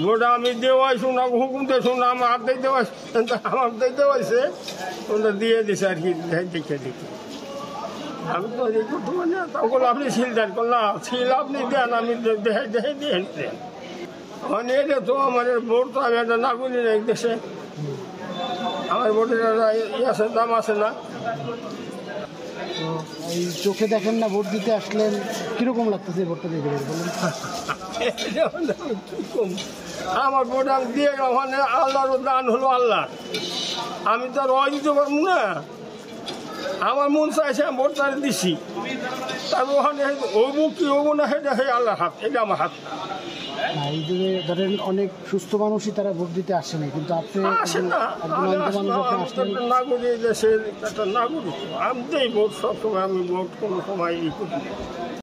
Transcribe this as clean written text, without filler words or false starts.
Vote আমি দেওয়াই শুনা হুকুম দিয়ে শুনা আমার হাত দিতে আমার দিতে হয়েছে ওটা দিয়ে দিছে আর কি দেখে দেখে আমি তো করতে পারি না তখন আপনি সিল দেন না সিল আপনি দেন আমি দেখে দেখে দিয়ে দেন মানে এটা তো আমার ভোট তো আমি একটা নাগরিক এক দেশে আমার ভোটের আছে দাম আছে না। এই চোখে দেখেন না ভোট দিতে আসলেন, কিরকম লাগতেছে ভোটটা দিতে বলুন? আমার ভোট আমি দিয়ে ওখানে আল্লাহর দান হলো আল্লাহ, আমি তো আর ওই দিতে পারবো না। আমার মন চাইছে আমি ভোটটা দিছি, তারপর ওখানে হবো কি হবো না সেটা আল্লাহর হাত, এটা আমার হাত। এই যে ধরেন অনেক সুস্থ মানুষই তারা ভোট দিতে আসেনি, কিন্তু আপনি আসেন না, নাগরিক দেশের একটা নাগরিক, আমি দেই ভোট সবসময়, আমি ভোট কোনো সময় ই করি।